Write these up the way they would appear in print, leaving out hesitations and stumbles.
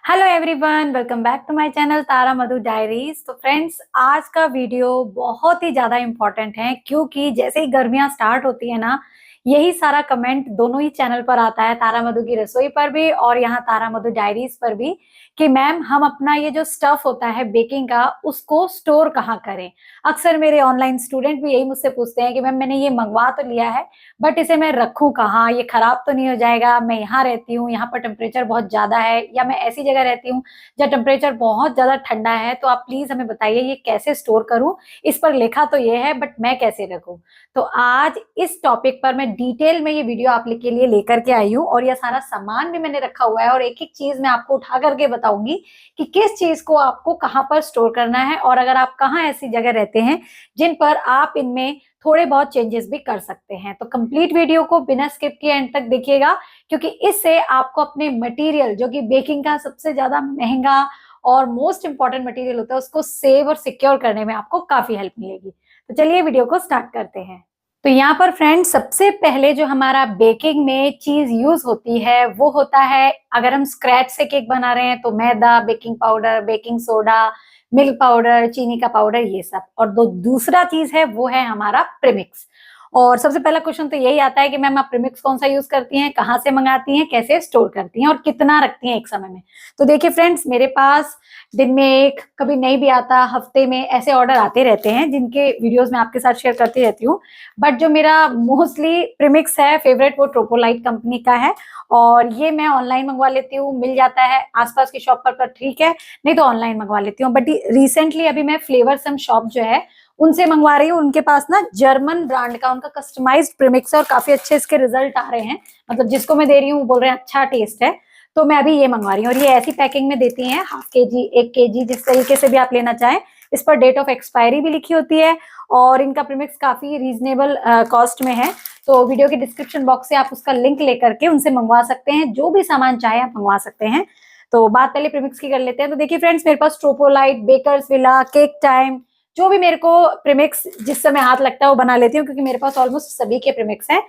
Hello everyone, welcome back to my channel Tara Madhu diaries. तो friends, आज का वीडियो बहुत ही ज्यादा इम्पोर्टेंट है क्योंकि जैसे ही गर्मियां स्टार्ट होती है ना, यही सारा कमेंट दोनों ही चैनल पर आता है, तारा मधु की रसोई पर भी और यहाँ तारा मधु डायरीज पर भी, कि मैम हम अपना ये जो स्टफ होता है बेकिंग का उसको स्टोर कहाँ करें। अक्सर मेरे ऑनलाइन स्टूडेंट भी यही मुझसे पूछते हैं कि मैम मैंने ये मंगवा तो लिया है बट इसे मैं रखूं कहाँ, ये खराब तो नहीं हो जाएगा। मैं यहाँ रहती हूँ, यहाँ पर टेम्परेचर बहुत ज्यादा है, या मैं ऐसी जगह रहती हूँ जहाँ टेम्परेचर बहुत ज्यादा ठंडा है, तो आप प्लीज हमें बताइए ये कैसे स्टोर करूं। इस पर लिखा तो ये है बट मैं कैसे रखूं। तो आज इस टॉपिक पर मैं डिटेल में ये वीडियो आप के लिए लेकर के आई हूँ और यह सारा सामान भी मैंने रखा हुआ है और एक एक चीज मैं आपको उठा करके बताऊंगी कि किस चीज को आपको कहाँ पर स्टोर करना है, और अगर आप कहाँ ऐसी जगह रहते हैं जिन पर आप इनमें थोड़े बहुत चेंजेस भी कर सकते हैं। तो कंप्लीट वीडियो को बिना स्किप किए एंड तक देखिएगा, क्योंकि इससे आपको अपने मटेरियल, जो कि बेकिंग का सबसे ज्यादा महंगा और मोस्ट इंपॉर्टेंट मटेरियल होता है, उसको सेव और सिक्योर करने में आपको काफी हेल्प मिलेगी। तो चलिए वीडियो को स्टार्ट करते हैं। तो यहाँ पर फ्रेंड्स, सबसे पहले जो हमारा बेकिंग में चीज यूज होती है वो होता है, अगर हम स्क्रैच से केक बना रहे हैं तो मैदा, baking powder, baking soda, milk powder, चीनी का पाउडर, ये सब। और दूसरा चीज है वो है हमारा प्रीमिक्स। और सबसे पहला क्वेश्चन तो यही आता है कि मैम आप प्रीमिक्स कौन सा यूज करती हैं, कहाँ से मंगाती हैं, कैसे स्टोर करती हैं और कितना रखती हैं एक समय में। तो देखिए फ्रेंड्स, मेरे पास दिन में एक, कभी नहीं भी आता, हफ्ते में ऐसे ऑर्डर आते रहते हैं जिनके वीडियोस मैं आपके साथ शेयर करती रहती हूँ। बट जो मेरा मोस्टली प्रीमिक्स है फेवरेट, वो ट्रोपोलाइट कंपनी का है और ये मैं ऑनलाइन मंगवा लेती हूँ, मिल जाता है आसपास की शॉप पर ठीक है, नहीं तो ऑनलाइन मंगवा लेती हूँ। बट रिसेंटली अभी मैं फ्लेवर सम शॉप जो है उनसे मंगवा रही हूँ। उनके पास ना जर्मन ब्रांड का उनका कस्टमाइज्ड प्रीमिक्स है और काफी अच्छे इसके रिजल्ट आ रहे हैं। मतलब जिसको मैं दे रही हूँ वो बोल रहे हैं अच्छा टेस्ट है, तो मैं अभी ये मंगवा रही हूँ। और ये ऐसी पैकिंग में देती हैं, हाफ के जी, 1 kg, जिस तरीके से भी आप लेना चाहें। इस पर डेट ऑफ एक्सपायरी भी लिखी होती है और इनका प्रीमिक्स काफी रीजनेबल कॉस्ट में है। तो वीडियो के डिस्क्रिप्शन बॉक्स से आप उसका लिंक लेकर के उनसे मंगवा सकते हैं, जो भी सामान चाहे आप मंगवा सकते हैं। तो बात पहले प्रीमिक्स की कर लेते हैं। तो देखिए फ्रेंड्स, मेरे पास ट्रोपोलाइट, बेकर्स विला, केक टाइम, जो भी मेरे को प्रीमिक्स जिस समय हाथ लगता है वो बना लेती हूँ, क्योंकि मेरे पास ऑलमोस्ट सभी के प्रीमिक्स हैं।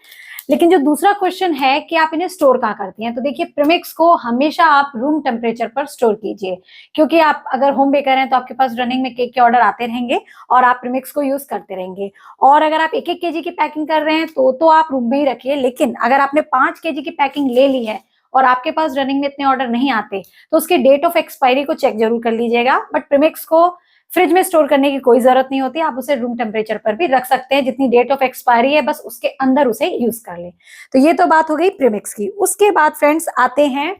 लेकिन जो दूसरा क्वेश्चन है कि आप इन्हें स्टोर कहाँ करती हैं, तो देखिए प्रीमिक्स को हमेशा आप रूम टेम्परेचर पर स्टोर कीजिए, क्योंकि आप अगर होम बेकर हैं तो आपके पास रनिंग में केक के ऑर्डर आते रहेंगे और आप प्रीमिक्स को यूज करते रहेंगे। और अगर आप 1-1 kg की पैकिंग कर रहे हैं तो आप रूम में ही रखिए। लेकिन अगर आपने 5 kg की पैकिंग ले ली है और आपके पास रनिंग में इतने ऑर्डर नहीं आते, तो उसके डेट ऑफ एक्सपायरी को चेक जरूर कर लीजिएगा। बट प्रीमिक्स को फ्रिज में स्टोर करने की कोई जरूरत नहीं होती, आप उसे रूम टेम्परेचर पर भी रख सकते हैं। जितनी डेट ऑफ एक्सपायरी है बस उसके अंदर उसे यूज कर ले। तो ये तो बात हो गई प्रीमिक्स की। उसके बाद फ्रेंड्स आते हैं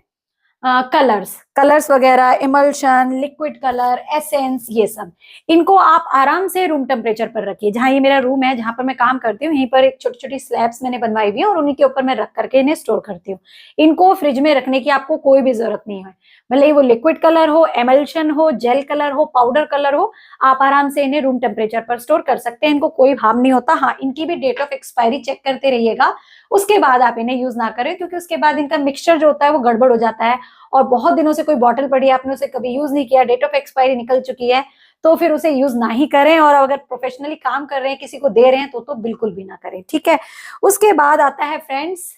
कलर्स कलर्स वगैरह, इमल्शन, लिक्विड कलर, एसेंस, ये सब। इनको आप आराम से रूम टेम्परेचर पर रखिए। जहां ये मेरा रूम है, जहां पर मैं काम करती हूँ, यहीं पर एक छोटी छोटी स्लैब्स मैंने बनवाई हुई है और उन्हीं के ऊपर मैं रख करके इन्हें स्टोर करती हूँ। इनको फ्रिज में रखने की आपको कोई भी जरूरत नहीं है। भले वो लिक्विड कलर हो, एमल्शन हो, जेल कलर हो, पाउडर कलर हो, आप आराम से इन्हें रूम टेम्परेचर पर स्टोर कर सकते हैं। इनको कोई हार्म नहीं होता। हाँ, इनकी भी डेट ऑफ एक्सपायरी चेक करते रहिएगा, उसके बाद आप इन्हें यूज ना करें, क्योंकि उसके बाद इनका मिक्सचर जो होता है वो गड़बड़ हो जाता है। और बहुत दिनों से कोई बॉटल पड़ी है, आपने उसे कभी यूज नहीं किया, डेट ऑफ एक्सपायरी निकल चुकी है, तो फिर उसे यूज ना ही करें। और अगर प्रोफेशनली काम कर रहे हैं, किसी को दे रहे हैं, तो बिल्कुल भी ना करें, ठीक है। उसके बाद आता है फ्रेंड्स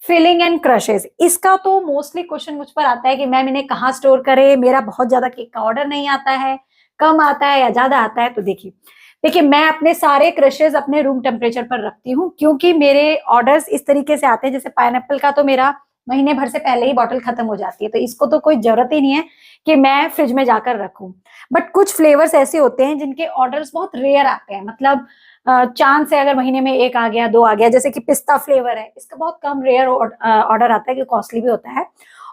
फिलिंग एंड क्रशेस। इसका तो मोस्टली क्वेश्चन मुझ पर आता है कि मैम इन्हें कहाँ स्टोर करें, मेरा बहुत ज्यादा केक का ऑर्डर नहीं आता है, कम आता है या ज्यादा आता है। तो देखिए मैं अपने सारे क्रशेस अपने रूम टेम्परेचर पर रखती हूँ, क्योंकि मेरे ऑर्डर्स इस तरीके से आते हैं। जैसे पाइनएप्पल का तो मेरा महीने भर से पहले ही बॉटल खत्म हो जाती है, तो इसको तो कोई जरूरत ही नहीं है कि मैं फ्रिज में जाकर रखूं। बट कुछ फ्लेवर्स ऐसे होते हैं जिनके ऑर्डर्स बहुत रेयर आते हैं। मतलब चांद से अगर महीने में 1 आ गया, 2 आ गया, जैसे कि पिस्ता फ्लेवर है, इसका बहुत कम रेयर ऑर्डर आता है, कि कॉस्टली भी होता है।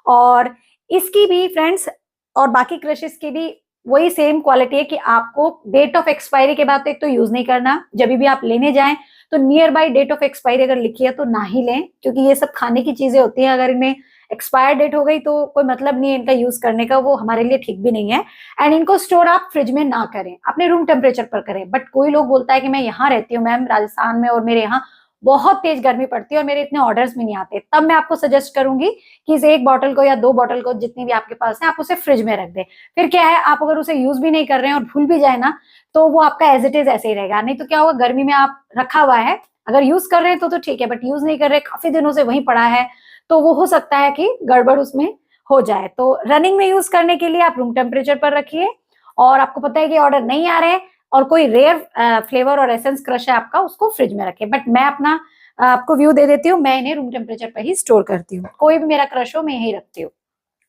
और इसकी भी फ्रेंड्स, और बाकी क्रशेस की भी वही सेम क्वालिटी है कि आपको डेट ऑफ एक्सपायरी के बाद तो एक तो यूज नहीं करना। जब भी आप लेने जाएं तो near by date of expiry अगर लिखी है तो ना ही लें, क्योंकि ये सब खाने की चीजें होती हैं। अगर इनमें एक्सपायर डेट हो गई तो कोई मतलब नहीं है इनका यूज करने का, वो हमारे लिए ठीक भी नहीं है। एंड इनको स्टोर आप फ्रिज में ना करें, अपने रूम टेम्परेचर पर करें। बट कोई लोग बोलता है कि मैं यहाँ रहती हूँ मैम राजस्थान में और मेरे यहाँ बहुत तेज गर्मी पड़ती है और मेरे इतने ऑर्डर्स भी नहीं आते, तब मैं आपको सजेस्ट करूंगी कि इस 1 बॉटल को या 2 बॉटल को, जितनी भी आपके पास है, आप उसे फ्रिज में रख दें। फिर क्या है, आप अगर उसे यूज भी नहीं कर रहे हैं और भूल भी जाए ना, तो वो आपका एज इट इज ऐसे ही रहेगा। नहीं तो क्या होगा, गर्मी में आप रखा हुआ है, अगर यूज कर रहे हैं तो ठीक है, बट यूज नहीं कर रहे, काफी दिनों से वहीं पड़ा है, तो वो हो सकता है कि गड़बड़ उसमें हो जाए। तो रनिंग में यूज करने के लिए आप रूम टेम्परेचर पर रखिए। और आपको पता है कि ऑर्डर नहीं आ रहे हैं और कोई रेयर फ्लेवर और एसेंस क्रश है आपका, उसको फ्रिज में रखें। बट मैं अपना आपको व्यू दे देती हूँ, मैं इन्हें रूम टेम्परेचर पर ही स्टोर करती हूँ। कोई भी मेरा क्रश हो मैं यही रखती हूँ।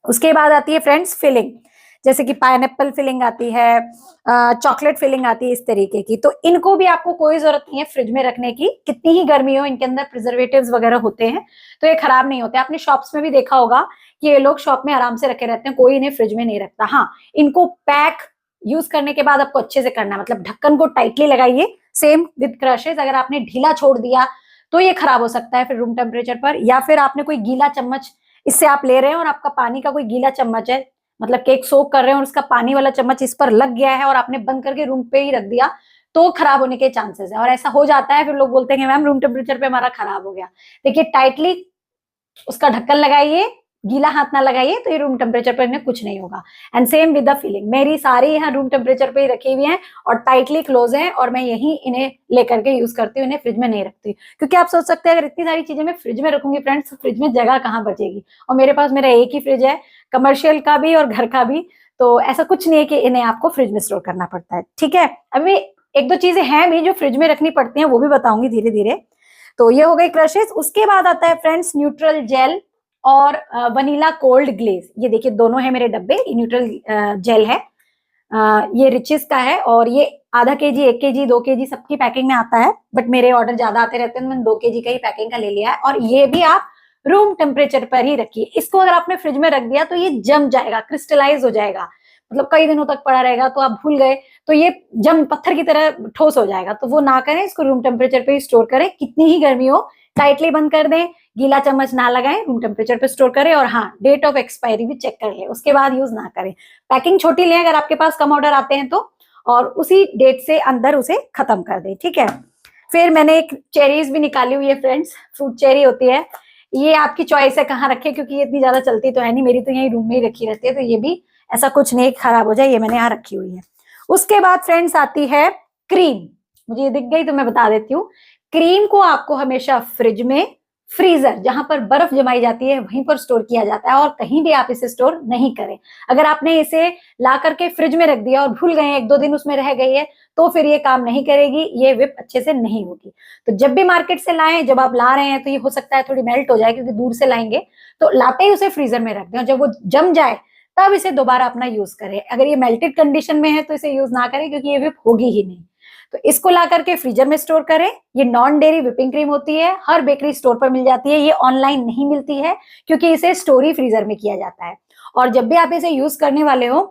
उसके बाद आती है फ्रेंड्स फिलिंग, जैसे कि पाइनएप्पल फिलिंग आती है, चॉकलेट फिलिंग आती है, इस तरीके की। तो इनको भी आपको कोई जरूरत नहीं है फ्रिज में रखने की, कितनी ही गर्मी हो, इनके अंदर प्रिजर्वेटिव्स वगैरह होते हैं तो ये खराब नहीं होते। आपने शॉप्स में भी देखा होगा कि ये लोग शॉप में आराम से रखे रहते हैं, कोई इन्हें फ्रिज में नहीं रखता। हाँ, इनको पैक यूज करने के बाद आपको अच्छे से करना है, मतलब ढक्कन को टाइटली लगाइए। सेम विद क्रशेस, अगर आपने ढीला छोड़ दिया तो ये खराब हो सकता है फिर रूम टेम्परेचर पर। या फिर आपने कोई गीला चम्मच, इससे आप ले रहे हैं और आपका पानी का कोई गीला चम्मच है, मतलब केक सोक कर रहे हैं और उसका पानी वाला चम्मच इस पर लग गया है और आपने बंद करके रूम पे ही रख दिया, तो खराब होने के चांसेस है। और ऐसा हो जाता है, फिर लोग बोलते हैं मैम रूम टेम्परेचर पे हमारा खराब हो गया। देखिए टाइटली उसका ढक्कन लगाइए, गीला हाथ ना लगाइए, तो ये रूम टेम्परेचर पर इन्हें कुछ नहीं होगा। And same with the feeling, मेरी सारी यहाँ रूम टेम्परेचर पे ही रखी हुई है और टाइटली क्लोज है, और मैं यही इन्हें लेकर के यूज करती हूँ, इन्हें फ्रिज में नहीं रखती। क्योंकि आप सोच सकते हैं अगर इतनी सारी चीजें मैं फ्रिज में रखूंगी फ्रेंड्स, तो फ्रिज में जगह कहाँ बचेगी। और मेरे पास मेरा एक ही फ्रिज है, कमर्शियल का भी और घर का भी। तो ऐसा कुछ नहीं है कि इन्हें आपको फ्रिज में स्टोर करना पड़ता है। ठीक है, अभी एक दो चीजें हैं भी जो फ्रिज में रखनी पड़ती हैं, वो भी बताऊंगी धीरे धीरे। तो ये हो गई क्रशेस। उसके बाद आता है फ्रेंड्स न्यूट्रल जेल और वनीला कोल्ड ग्लेज। ये देखिए दोनों है मेरे डब्बे, न्यूट्रल जेल है, ये रिचेस का है, और ये आधा केजी, 1 केजी, 2 केजी सबकी पैकिंग में आता है। बट मेरे ऑर्डर ज्यादा आते रहते हैं, मैंने 2 केजी का ही पैकिंग का ले लिया है। और ये भी आप रूम टेम्परेचर पर ही रखिए। इसको अगर आपने फ्रिज में रख दिया तो ये जम जाएगा, क्रिस्टलाइज हो जाएगा, मतलब कई दिनों तक पड़ा रहेगा, तो आप भूल गए तो ये जम पत्थर की तरह ठोस हो जाएगा। तो वो ना करें, इसको रूम टेम्परेचर पे ही स्टोर करें, कितनी ही गर्मी हो टाइटली बंद कर दें, गीला चम्मच ना लगाएं, रूम टेम्परेचर पे स्टोर करें। और हाँ, डेट ऑफ एक्सपायरी भी चेक कर ले, उसके बाद यूज ना करें। पैकिंग छोटी लें अगर आपके पास कम ऑर्डर आते हैं तो, और उसी डेट से अंदर उसे खत्म कर दें। ठीक है, फिर मैंने एक चेरीज भी निकाली हुई है फ्रेंड्स, फ्रूट चेरी होती है। ये आपकी चॉइस है कहाँ रखे, क्योंकि ये इतनी ज्यादा चलती तो है नहीं, मेरी तो यही रूम में ही रखी रहती है। तो ये भी ऐसा कुछ नहीं खराब हो जाए, ये मैंने यहाँ रखी हुई है। उसके बाद फ्रेंड्स आती है क्रीम। मुझे ये दिख गई तो मैं बता देती हूँ। क्रीम को आपको हमेशा फ्रिज में, फ्रीजर जहां पर बर्फ जमाई जाती है वहीं पर स्टोर किया जाता है, और कहीं भी आप इसे स्टोर नहीं करें। अगर आपने इसे ला करके फ्रिज में रख दिया और भूल गए 1-2 दिन उसमें रह गई है, तो फिर ये काम नहीं करेगी, ये विप अच्छे से नहीं होगी। तो जब भी मार्केट से लाएं, जब आप ला रहे हैं तो ये हो सकता है थोड़ी मेल्ट हो जाए, क्योंकि दूर से लाएंगे, तो लाते ही उसे फ्रीजर में रख दें, और जब वो जम जाए तब इसे दोबारा अपना यूज करें। अगर ये मेल्टेड कंडीशन में है तो इसे यूज ना करें, क्योंकि ये विप होगी ही नहीं। तो इसको ला करके फ्रीजर में स्टोर करें। ये नॉन डेयरी विपिंग क्रीम होती है, हर बेकरी स्टोर पर मिल जाती है, ये ऑनलाइन नहीं मिलती है, क्योंकि इसे स्टोरी फ्रीजर में किया जाता है। और जब भी आप इसे यूज करने वाले हो,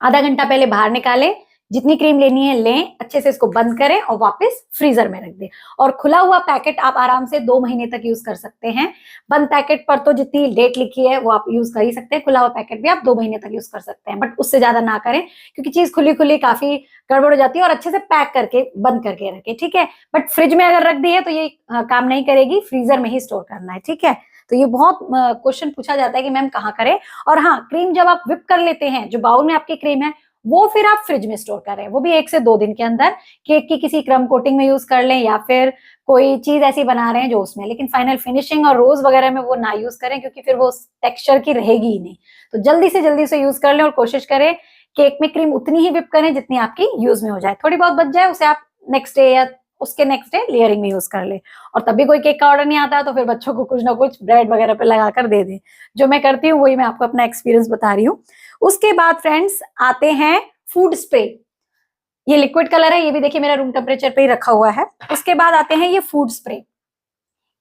आधा घंटा पहले बाहर निकालें, जितनी क्रीम लेनी है लें, अच्छे से इसको बंद करें और वापस फ्रीजर में रख दें। और खुला हुआ पैकेट आप आराम से 2 महीने तक यूज कर सकते हैं। बंद पैकेट पर तो जितनी डेट लिखी है वो आप यूज कर ही सकते हैं, खुला हुआ पैकेट भी आप 2 महीने तक यूज कर सकते हैं, बट उससे ज्यादा ना करें, क्योंकि चीज खुली खुली काफी गड़बड़ हो जाती है। और अच्छे से पैक करके बंद करके रखें, ठीक है। बट फ्रिज में अगर रख दी है तो ये काम नहीं करेगी, फ्रीजर में ही स्टोर करना है, ठीक है। तो ये बहुत क्वेश्चन पूछा जाता है कि मैम कहाँ करें। और हाँ, क्रीम जब आप विप कर लेते हैं, जो बाउल में आपकी क्रीम है वो फिर आप फ्रिज में स्टोर करें, वो भी 1 से 2 दिन के अंदर। केक की किसी क्रम कोटिंग में यूज कर लें, या फिर कोई चीज ऐसी बना रहे हैं जो उसमें, लेकिन फाइनल फिनिशिंग और रोज वगैरह में वो ना यूज करें, क्योंकि फिर वो टेक्सचर की रहेगी ही नहीं। तो जल्दी से जल्दी से यूज कर लें, और कोशिश करें केक में क्रीम उतनी ही विप करें जितनी आपकी यूज में हो जाए। थोड़ी बहुत बच जाए उसे आप नेक्स्ट डे या उसके नेक्स्ट डे लेयरिंग में यूज कर ले। और तब भी कोई केक का ऑर्डर नहीं आता तो फिर बच्चों को कुछ ना कुछ ब्रेड वगैरह पे लगाकर दे दें। जो मैं करती हूँ वही मैं आपको अपना एक्सपीरियंस बता रही हूँ। उसके बाद फ्रेंड्स आते हैं फूड स्प्रे। ये लिक्विड कलर है, ये भी देखिए मेरा रूम टेम्परेचर पे ही रखा हुआ है। उसके बाद आते हैं ये फूड स्प्रे।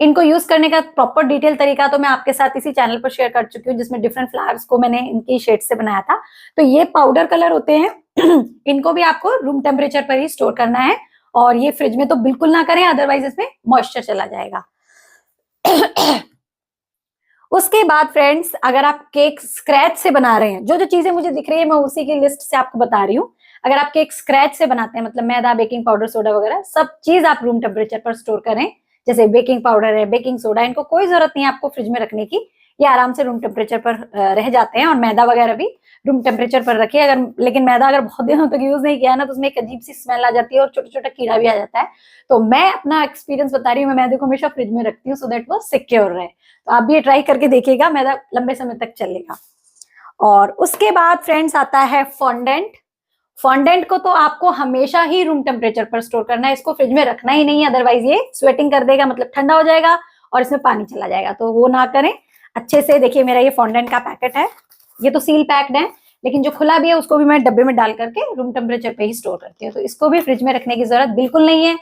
इनको यूज करने का प्रॉपर डिटेल तरीका तो मैं आपके साथ इसी चैनल पर शेयर कर चुकी हूँ, जिसमें डिफरेंट फ्लावर्स को मैंने इनकी शेड से बनाया था। तो ये पाउडर कलर होते हैं इनको भी आपको रूम टेम्परेचर पर ही स्टोर करना है, और ये फ्रिज में तो बिल्कुल ना करें, अदरवाइज इसमें मॉइस्चर चला जाएगा। उसके बाद फ्रेंड्स, अगर आप केक स्क्रैच से बना रहे हैं, जो जो चीजें मुझे दिख रही है मैं उसी की लिस्ट से आपको बता रही हूँ। अगर आप केक स्क्रैच से बनाते हैं, मतलब मैदा, बेकिंग पाउडर, सोडा वगैरह सब चीज आप रूम टेम्परेचर पर स्टोर करें। जैसे बेकिंग पाउडर है, बेकिंग सोडा, इनको कोई जरूरत नहीं है आपको फ्रिज में रखने की, ये आराम से रूम टेम्परेचर पर रह जाते हैं। और मैदा वगैरह भी रूम टेम्परेचर पर रखिए। अगर लेकिन मैदा अगर बहुत दिनों तक यूज नहीं किया है ना तो उसमें एक अजीब सी स्मेल आ जाती है और छोटा छोटा कीड़ा भी आ जाता है। तो मैं अपना एक्सपीरियंस बता रही हूँ, मैं मैदे को हमेशा फ्रिज में रखती हूँ सो दैट वो सिक्योर रहे। तो आप भी ये ट्राई करके देखिएगा, मैदा लंबे समय तक चलेगा। और उसके बाद फ्रेंड्स आता है फॉन्डेंट। फॉन्डेंट को तो आपको हमेशा ही रूम टेम्परेचर पर स्टोर करना है, इसको फ्रिज में रखना ही नहीं है, अदरवाइज ये स्वेटिंग कर देगा, मतलब ठंडा हो जाएगा और इसमें पानी चला जाएगा, तो वो ना करें। अच्छे से देखिए, मेरा ये फॉन्डेंट का पैकेट है, ये तो सील पैक्ड है, लेकिन जो खुला भी है उसको भी मैं डब्बे में डाल करके रूम टेम्परेचर पे ही स्टोर करती हूँ। तो इसको भी फ्रिज में रखने की जरूरत बिल्कुल नहीं है,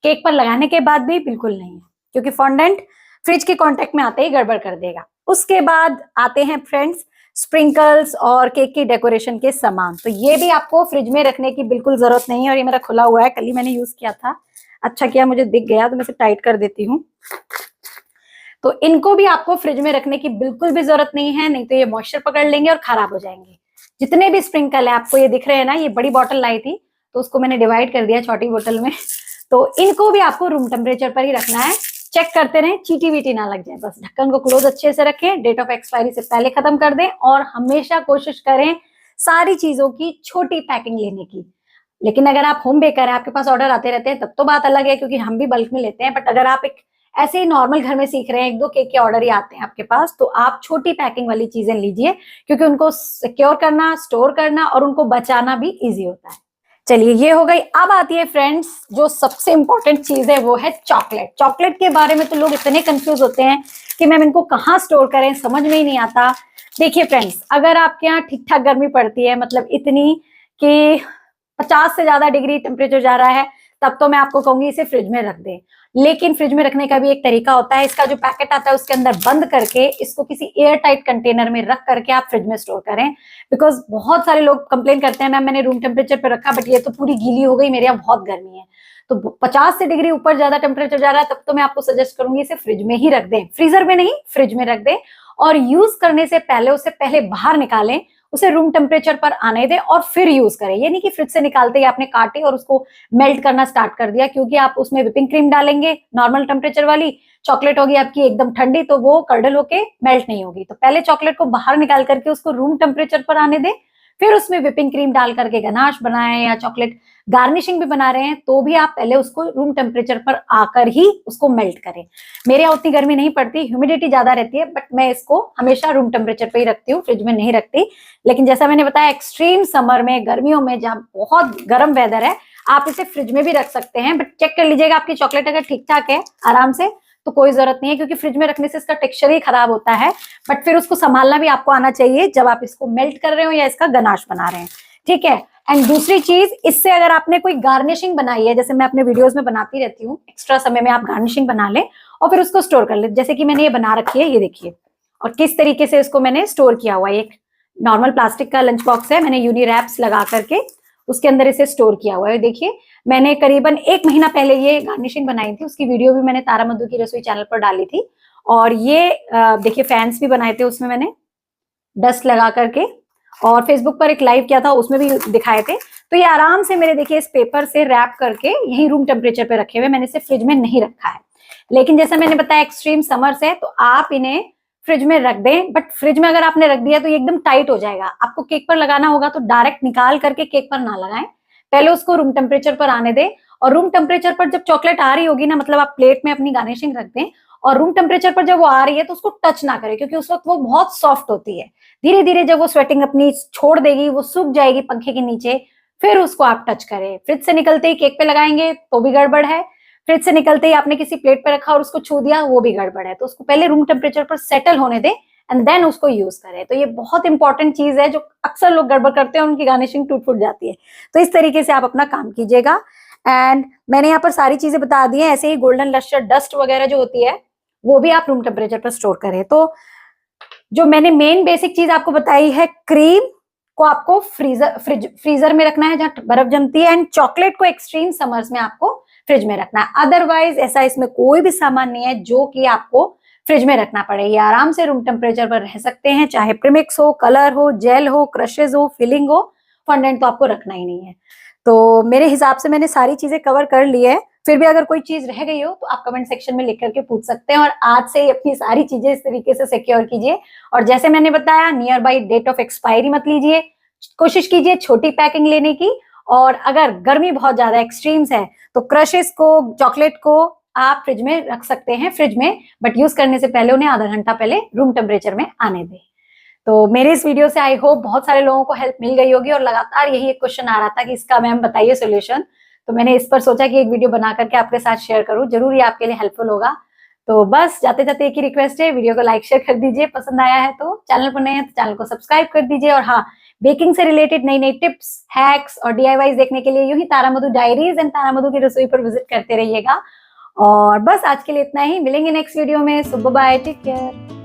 केक पर लगाने के बाद भी बिल्कुल नहीं है, क्योंकि फॉन्डेंट फ्रिज के कांटेक्ट में आते ही गड़बड़ कर देगा। उसके बाद आते हैं फ्रेंड्स स्प्रिंकल्स और केक की डेकोरेशन के सामान। तो ये भी आपको फ्रिज में रखने की बिल्कुल जरूरत नहीं है। और ये मेरा खुला हुआ है, कल ही मैंने यूज किया था, अच्छा किया मुझे दिख गया, तो मैं इसे टाइट कर देती हूँ। तो इनको भी आपको फ्रिज में रखने की बिल्कुल भी जरूरत नहीं है, नहीं तो ये मॉइस्चर पकड़ लेंगे और खराब हो जाएंगे। जितने भी स्प्रिंकल है, आपको ये दिख रहे हैं ना, ये बड़ी बॉटल लाई थी तो उसको मैंने डिवाइड कर दिया छोटी बोतल में। तो इनको भी आपको रूम टेम्परेचर पर ही रखना है। चेक करते रहें, चीटी वीटी ना लग जाए, बस ढक्कन को क्लोज अच्छे से रखें, डेट ऑफ एक्सपायरी से पहले खत्म कर दें। और हमेशा कोशिश करें सारी चीजों की छोटी पैकिंग लेने की। लेकिन अगर आप होम बेकर है, आपके पास ऑर्डर आते रहते हैं, तब तो बात अलग है, क्योंकि हम भी बल्क में लेते हैं। बट अगर आप एक ऐसे ही नॉर्मल घर में सीख रहे हैं, एक दो केक के ऑर्डर ही आते हैं आपके पास, तो आप छोटी पैकिंग वाली चीजें लीजिए, क्योंकि उनको सिक्योर करना, स्टोर करना और उनको बचाना भी इजी होता है। चलिए, ये हो गई। अब आती है फ्रेंड्स जो सबसे इंपॉर्टेंट चीज है, वो है चॉकलेट। चॉकलेट के बारे में तो लोग इतने कंफ्यूज होते हैं कि मैम इनको कहाँ स्टोर करें, समझ में ही नहीं आता। देखिए फ्रेंड्स, अगर आपके यहाँ ठीक ठाक गर्मी पड़ती है, मतलब इतनी कि 50 से ज्यादा डिग्री टेम्परेचर जा रहा है, तब तो मैं आपको कहूंगी इसे फ्रिज में रख दें। लेकिन फ्रिज में रखने का भी एक तरीका होता है। इसका जो पैकेट आता है उसके अंदर बंद करके इसको किसी एयर टाइट कंटेनर में रख करके आप फ्रिज में स्टोर करें। बिकॉज बहुत सारे लोग कंप्लेन करते हैं, मैम मैंने रूम टेम्परेचर पे रखा बट ये तो पूरी गीली हो गई, मेरे यहाँ बहुत गर्मी है। तो 50 से डिग्री ऊपर ज्यादा टेम्परेचर जा रहा है, तब तो मैं आपको सजेस्ट करूंगी इसे फ्रिज में ही रख दें, फ्रीजर में नहीं, फ्रिज में रख दें। और यूज करने से पहले उसे पहले बाहर निकालें, उसे रूम टेम्परेचर पर आने दें और फिर यूज करें। ये नहीं कि फ्रिज से निकालते ही आपने काटी और उसको मेल्ट करना स्टार्ट कर दिया, क्योंकि आप उसमें व्हिपिंग क्रीम डालेंगे नॉर्मल टेम्परेचर वाली, चॉकलेट होगी आपकी एकदम ठंडी, तो वो कर्डल होके मेल्ट नहीं होगी। तो पहले चॉकलेट को बाहर निकाल करके उसको रूम टेम्परेचर पर आने दें, फिर उसमें व्हिपिंग क्रीम डाल करके गनाश बनाएं या चॉकलेट गार्निशिंग भी बना रहे हैं, तो भी आप पहले उसको रूम टेम्परेचर पर आकर ही उसको मेल्ट करें। मेरे यहाँ उतनी गर्मी नहीं पड़ती, ह्यूमिडिटी ज्यादा रहती है, बट मैं इसको हमेशा रूम टेम्परेचर पे ही रखती हूँ, फ्रिज में नहीं रखती। लेकिन जैसा मैंने बताया, एक्सट्रीम समर में, गर्मियों में जहाँ बहुत गर्म वेदर है, आप इसे फ्रिज में भी रख सकते हैं। बट चेक कर लीजिएगा आपकी चॉकलेट अगर ठीक ठाक है आराम से, तो कोई जरूरत नहीं है, क्योंकि फ्रिज में रखने से इसका टेक्सचर ही खराब होता है। बट फिर उसको संभालना भी आपको आना चाहिए जब आप इसको मेल्ट कर रहे हो या इसका गनाश बना रहे हैं, ठीक है। एंड दूसरी चीज, इससे अगर आपने कोई गार्निशिंग बनाई है, जैसे मैं अपने वीडियोस में बनाती रहती हूँ, एक्स्ट्रा समय में आप गार्निशिंग बना ले और फिर उसको स्टोर कर ले। जैसे कि मैंने ये बना रखी है, ये देखिए, और किस तरीके से इसको मैंने स्टोर किया हुआ है। एक नॉर्मल प्लास्टिक का लंच बॉक्स है, मैंने यूनी रैप्स लगा करके उसके अंदर इसे स्टोर किया हुआ है। देखिए, मैंने करीबन 1 महीना पहले ये गार्निशिंग बनाई थी, उसकी वीडियो भी मैंने तारा मधु की रसोई चैनल पर डाली थी। और ये देखिए, फैंस भी बनाए थे उसमें मैंने डस्ट लगा करके, और फेसबुक पर एक लाइव किया था, उसमें भी दिखाए थे। तो ये आराम से मेरे देखिए इस पेपर से रैप करके यही रूम टेम्परेचर पे रखे हुए, मैंने इसे फ्रिज में नहीं रखा है। लेकिन जैसा मैंने बताया, एक्सट्रीम समर्स है तो आप इन्हें फ्रिज में रख दें। बट फ्रिज में अगर आपने रख दिया तो ये एकदम टाइट हो जाएगा, आपको केक पर लगाना होगा तो डायरेक्ट निकाल करके केक पर ना लगाएं, पहले उसको रूम टेम्परेचर पर आने दें। और रूम टेम्परेचर पर जब चॉकलेट आ रही होगी ना, मतलब आप प्लेट में अपनी गार्निशिंग रख दें, और रूम टेम्परेचर पर जब वो आ रही है तो उसको टच ना करें, क्योंकि उस वक्त वो बहुत सॉफ्ट होती है। धीरे धीरे जब वो स्वेटिंग अपनी छोड़ देगी, वो सूख जाएगी पंखे के नीचे, फिर उसको आप टच करें। फ्रिज से निकलते ही केक पे लगाएंगे तो भी गड़बड़ है, फ्रिज से निकलते ही आपने किसी प्लेट पे रखा और उसको छू दिया, वो भी गड़बड़ है। तो उसको पहले रूम टेम्परेचर पर सेटल होने दें एंड देन उसको यूज करें। तो ये बहुत इंपॉर्टेंट चीज है, जो अक्सर लोग गड़बड़ करते हैं, उनकी गार्निशिंग टूट फूट जाती है। तो इस तरीके से आप अपना काम कीजिएगा। एंड मैंने यहाँ पर सारी चीजें बता दी है। ऐसे ही गोल्डन लस्टर डस्ट वगैरह जो होती है, वो भी आप रूम टेम्परेचर पर स्टोर करें। तो जो मैंने मेन बेसिक चीज आपको बताई है, क्रीम को आपको फ्रीजर में रखना है जहां बर्फ जमती है, एंड चॉकलेट को एक्सट्रीम समर्स में आपको फ्रिज में रखना है। अदरवाइज ऐसा इसमें कोई भी सामान नहीं है जो कि आपको फ्रिज में रखना पड़े। ये आराम से रूम टेम्परेचर पर रह सकते हैं, चाहे प्रीमिक्स हो, कलर हो, जेल हो, क्रशेज हो, फिलिंग हो, फॉन्डेंट तो आपको रखना ही नहीं है। तो मेरे हिसाब से मैंने सारी चीजें कवर कर ली है। फिर भी अगर कोई चीज रह गई हो तो आप कमेंट सेक्शन में लिख करके पूछ सकते हैं, और आज से ही अपनी सारी चीजें इस तरीके से सिक्योर कीजिए। और जैसे मैंने बताया, near by date of expiry मत लीजिए, कोशिश कीजिए छोटी पैकिंग लेने की। और अगर गर्मी बहुत ज्यादा एक्सट्रीम्स है तो क्रशेस को, चॉकलेट को आप फ्रिज में रख सकते हैं, फ्रिज में, बट यूज करने से पहले उन्हें आधा घंटा पहले रूम टेम्परेचर में आने दें। तो मेरे इस वीडियो से आई होप बहुत सारे लोगों को हेल्प मिल गई होगी, और लगातार यही एक क्वेश्चन आ रहा था कि इसका मैम बताइए सोल्यूशन, तो मैंने इस पर सोचा कि एक वीडियो बना करके आपके साथ शेयर करूं, जरूर ये आपके लिए हेल्पफुल होगा। तो बस जाते जाते एक ही रिक्वेस्ट है, वीडियो को लाइक शेयर कर दीजिए, पसंद आया है तो, चैनल पर नए हैं तो चैनल को सब्सक्राइब कर दीजिए। और हाँ, बेकिंग से रिलेटेड नई नई टिप्स, हैक्स और DIYs देखने के लिए यूं ही तारा मधु डायरीज एंड तारा मधु की रसोई पर विजिट करते रहिएगा। और बस आज के लिए इतना ही, मिलेंगे नेक्स्ट वीडियो में। सो बाय, टेक केयर।